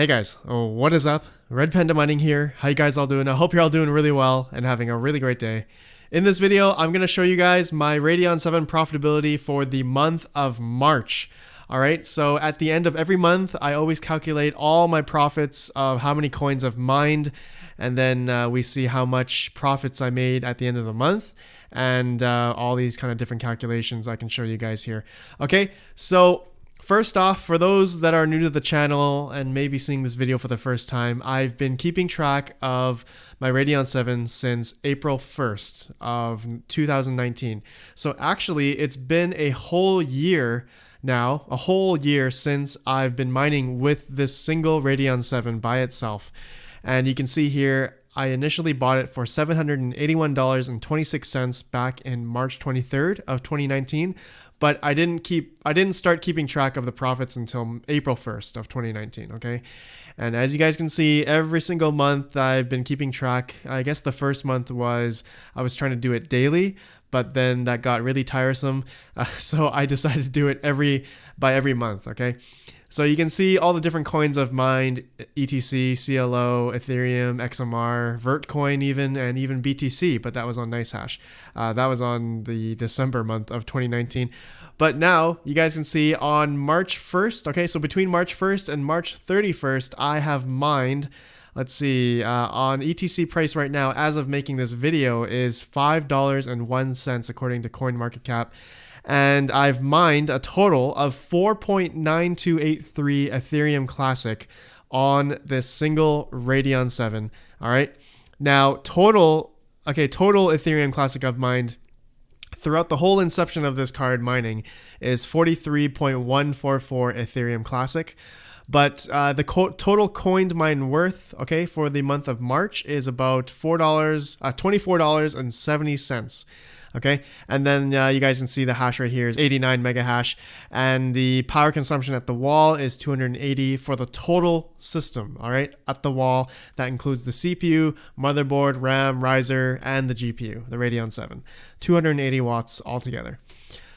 Hey guys, what is up? RedPandaMining here. How you guys all doing? I hope you're all doing really well and having a really great day. In this video, I'm going to show you guys my Radeon 7 profitability for the month of March. Alright, so at the end of every month, I always calculate all my profits of how many coins I've mined, and then we see how much profits I made at the end of the month, and all these kind of different calculations I can show you guys here. Okay, so first off, for those that are new to the channel and maybe seeing this video for the first time, I've been keeping track of my Radeon 7 since April 1st of 2019. So actually, it's been a whole year now, a whole year since I've been mining with this single Radeon 7 by itself. And you can see here, I initially bought it for $781.26 back in March 23rd of 2019. But I didn't start keeping track of the profits until April 1st of 2019, okay? And as you guys can see, every single month I've been keeping track. I guess the first month was, I was trying to do it daily, but then that got really tiresome. So I decided to do it by every month, okay? So you can see all the different coins I've mined: ETC, CLO, Ethereum, XMR, Vertcoin even, and even BTC, but that was on NiceHash. That was on the December month of 2019. But now you guys can see on March 1st, okay, so between March 1st and March 31st, I have mined, let's see, on ETC price right now, as of making this video, is $5.01 according to CoinMarketCap. And I've mined a total of 4.9283 Ethereum Classic on this single Radeon 7. All right. Now, total Ethereum Classic I've mined throughout the whole inception of this card mining is 43.144 Ethereum Classic. But the total coined mine worth, okay, for the month of March is about $24.70. Okay, and then you guys can see the hash rate here is 89 mega hash, and the power consumption at the wall is 280 for the total system. All right, at the wall, that includes the CPU, motherboard, RAM, riser, and the GPU, the Radeon 7. 280 watts altogether.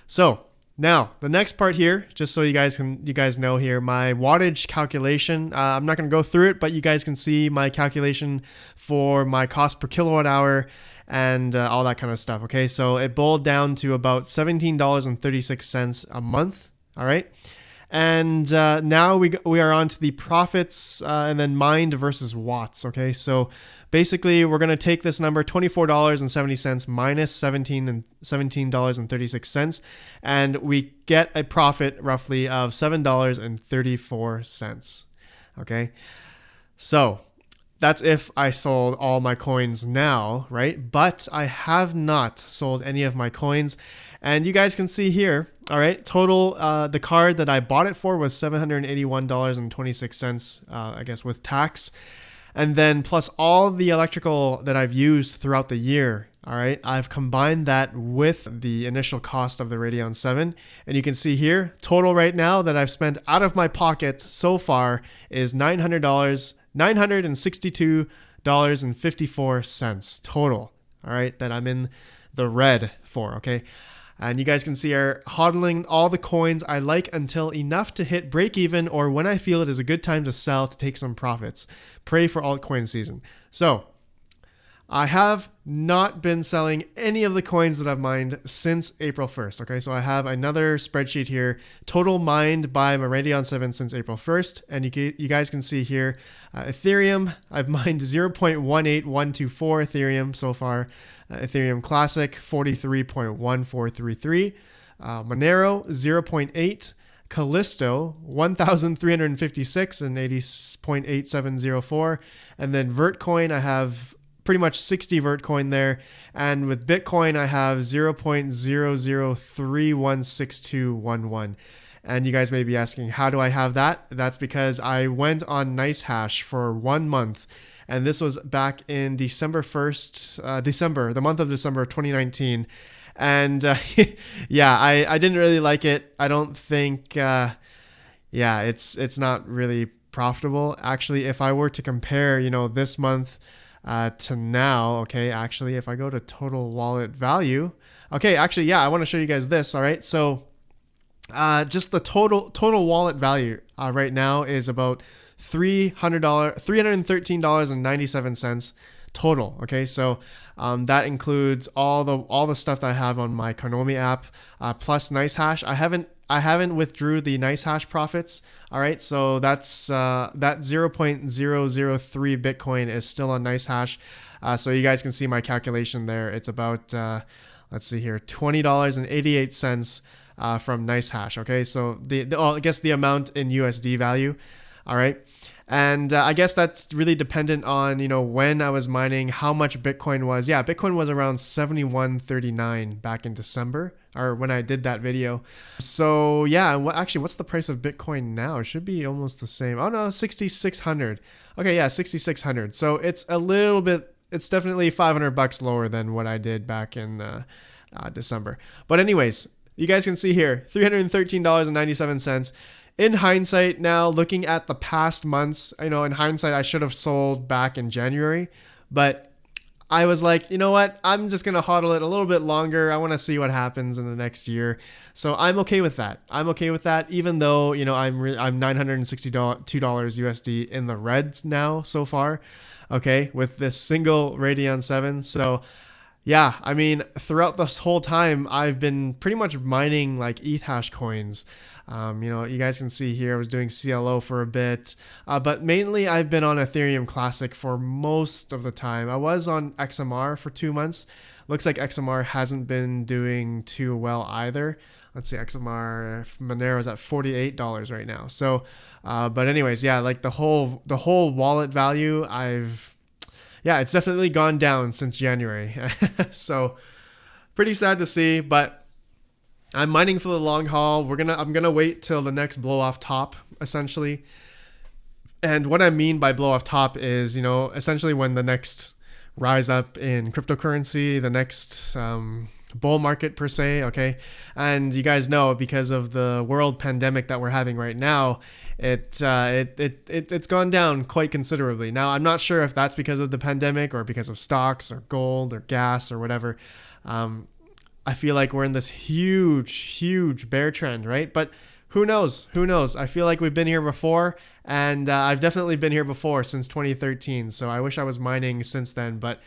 So now the next part here, just so you guys know here, my wattage calculation. I'm not going to go through it, but you guys can see my calculation for my cost per kilowatt hour and all that kind of stuff. Okay, so it boiled down to about $17.36 a month. All right, and now we are on to the profits and then mined versus watts. Okay, so basically we're going to take this number $24.70 minus $17.36, and we get a profit roughly of $7.34. Okay, so that's if I sold all my coins now, right? But I have not sold any of my coins. And you guys can see here, all right, total, the card that I bought it for was $781.26, I guess with tax. And then plus all the electrical that I've used throughout the year, all right, I've combined that with the initial cost of the Radeon 7. And you can see here, total right now that I've spent out of my pocket so far is $962.54 total, all right, that I'm in the red for, okay? And you guys can see I'm hodling all the coins I like until enough to hit break even, or when I feel it is a good time to sell to take some profits. Pray for altcoin season. So I have not been selling any of the coins that I've mined since April 1st. Okay, so I have another spreadsheet here, total mined by my Radeon 7 since April 1st. And you guys can see here, Ethereum, I've mined 0.18124 Ethereum so far. Ethereum Classic, 43.1433. Monero, 0.8. Callisto, 1,356 and 80.8704. And then Vertcoin, I have pretty much 60 Vertcoin there. And with Bitcoin, I have 0.00316211. And you guys may be asking, how do I have that? That's because I went on NiceHash for 1 month. And this was back in December 1st, the month of December of 2019. And yeah, I didn't really like it. I don't think, it's not really profitable. Actually, if I were to compare, this month to now, okay, actually, if I go to total wallet value, okay, actually, yeah, I want to show you guys this. All right, so just the total wallet value right now is about $313.97 total. Okay, so that includes all the stuff that I have on my Konomi app, plus NiceHash. I haven't withdrew the NiceHash profits. All right, so that's that 0.003 Bitcoin is still on NiceHash. So you guys can see my calculation there. It's about let's see here, $20.88 from NiceHash. Okay, so I guess the amount in USD value. All right. And I guess that's really dependent on, when I was mining, how much Bitcoin was. Yeah, Bitcoin was around 71.39 back in December, or when I did that video. So yeah, what's the price of Bitcoin now? It should be almost the same. Oh no, 6,600. Okay, yeah, 6,600. So it's it's definitely $500 lower than what I did back in December. But anyways, you guys can see here, $313.97. In hindsight now, looking at the past months, in hindsight, I should have sold back in January, but I was like, you know what? I'm just going to hodl it a little bit longer. I want to see what happens in the next year. So I'm okay with that. Even though, I'm $962 USD in the reds now so far. Okay. With this single Radeon 7. So yeah, throughout this whole time, I've been pretty much mining like ETH hash coins. You guys can see here I was doing CLO for a bit, but mainly I've been on Ethereum Classic for most of the time. I was on XMR for 2 months. Looks like XMR hasn't been doing too well either. Let's see, XMR Monero is at $48 right now. So, but anyways, yeah, like the whole wallet value, it's definitely gone down since January. So pretty sad to see, but I'm mining for the long haul. I'm gonna wait till the next blow off top, essentially. And what I mean by blow off top is, essentially when the next rise up in cryptocurrency, the next bull market per se, okay? And you guys know, because of the world pandemic that we're having right now, it's gone down quite considerably. Now, I'm not sure if that's because of the pandemic or because of stocks or gold or gas or whatever. I feel like we're in this huge bear trend, right? But who knows? I feel like we've been here before, and I've definitely been here before since 2013. So I wish I was mining since then, but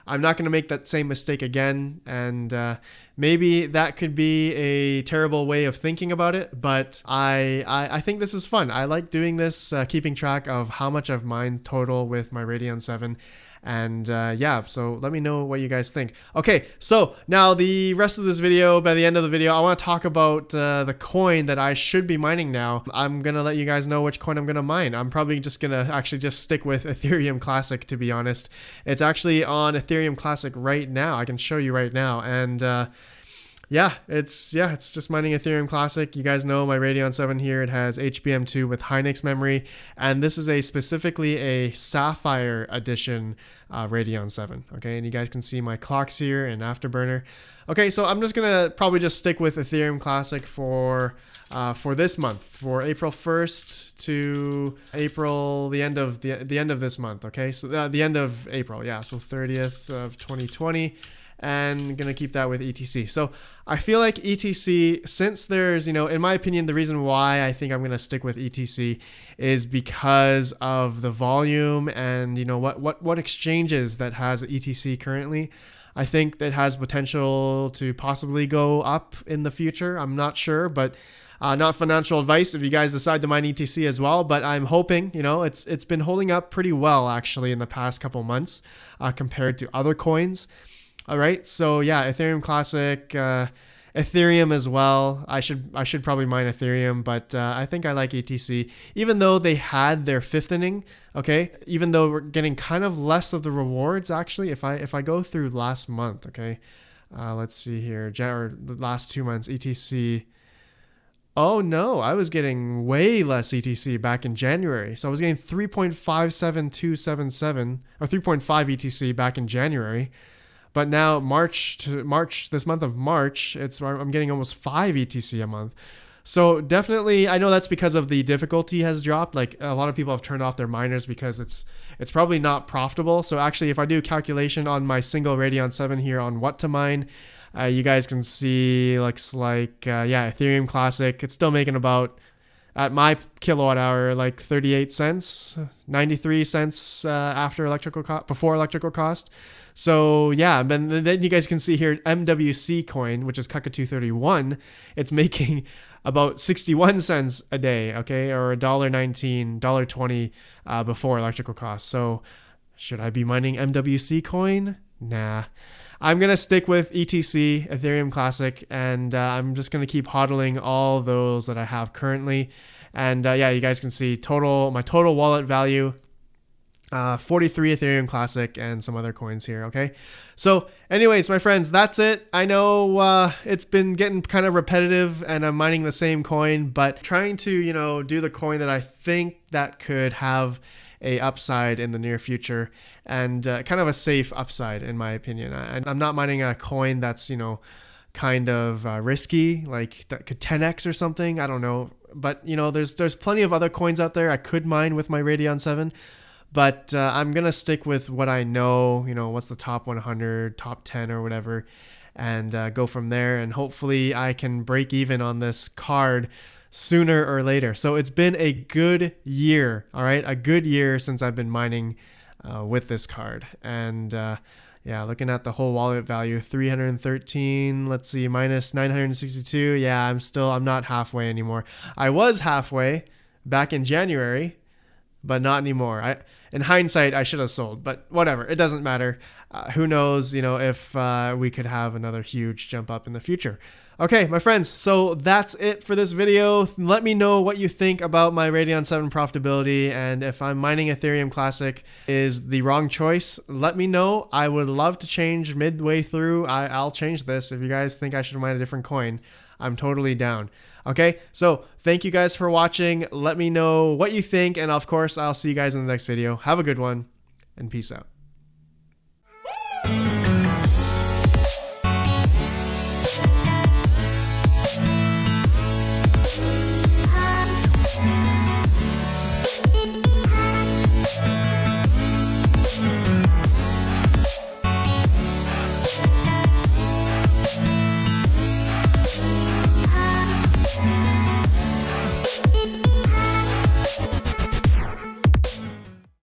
I'm not going to make that same mistake again. And maybe that could be a terrible way of thinking about it, but I think this is fun. I like doing this, keeping track of how much I've mined total with my Radeon 7. And so let me know what you guys think. Okay, so now the rest of this video, by the end of the video, I want to talk about the coin that I should be mining now. I'm going to let you guys know which coin I'm going to mine. I'm probably just going to actually just stick with Ethereum Classic, to be honest. It's actually on Ethereum Classic right now. I can show you right now. And it's just mining Ethereum Classic. You guys know my Radeon 7 here. It has HBM2 with Hynix memory, and this is specifically a Sapphire edition Radeon 7. Okay, and you guys can see my clocks here and Afterburner. Okay, so I'm just gonna probably just stick with Ethereum Classic for this month, for April 1st to April, the end of this month. Okay, so the end of April, yeah, so 30th of 2020. And gonna keep that with ETC. So I feel like ETC, since there's, in my opinion, the reason why I think I'm gonna stick with ETC is because of the volume and what exchanges that has ETC currently. I think that has potential to possibly go up in the future. I'm not sure, but not financial advice if you guys decide to mine ETC as well. But I'm hoping, it's been holding up pretty well actually in the past couple months compared to other coins. All right, so yeah, Ethereum Classic, Ethereum as well. I should probably mine Ethereum, but I think I like ETC, even though they had their fifth inning. Okay, even though we're getting kind of less of the rewards actually. If I go through last month, okay, let's see here, or the last 2 months, ETC. Oh no, I was getting way less ETC back in January. So I was getting 3.57277 or 3.5 ETC back in January. But now this month of March, I'm getting almost 5 ETC a month. So definitely, I know that's because of the difficulty has dropped. Like a lot of people have turned off their miners because it's probably not profitable. So actually, if I do a calculation on my single Radeon 7 here on what to mine, you guys can see looks like Ethereum Classic. It's still making about at my kilowatt hour, like 38 cents, 93 cents after before electrical cost. So yeah, then you guys can see here MWC coin, which is KUKA231, it's making about 61 cents a day, okay, or $1.19, $1.20 before electrical costs. So should I be mining MWC coin? Nah. I'm going to stick with ETC, Ethereum Classic, and I'm just going to keep hodling all those that I have currently. And yeah, you guys can see my total wallet value, 43 Ethereum Classic and some other coins here, okay? So anyways, my friends, that's it. I know it's been getting kind of repetitive and I'm mining the same coin, but trying to, do the coin that I think that could have a upside in the near future, and kind of a safe upside in my opinion. I'm not mining a coin that's kind of risky, like that could 10x or something. I don't know, but there's plenty of other coins out there I could mine with my Radeon 7, but I'm gonna stick with what I know. What's the top 100, top 10 or whatever, and go from there. And hopefully I can break even on this card sooner or later. So it's been a good year, all right? A good year since I've been mining with this card. And yeah, looking at the whole wallet value, 313, let's see, minus 962. Yeah, I'm not halfway anymore. I was halfway back in January, but not anymore. In hindsight, I should have sold, but whatever. It doesn't matter. Who knows, if we could have another huge jump up in the future. Okay, my friends, so that's it for this video. Let me know what you think about my Radeon 7 profitability, and if I'm mining Ethereum Classic is the wrong choice, let me know. I would love to change midway through. I'll change this. If you guys think I should mine a different coin, I'm totally down. Okay, so thank you guys for watching. Let me know what you think, and of course, I'll see you guys in the next video. Have a good one, and peace out.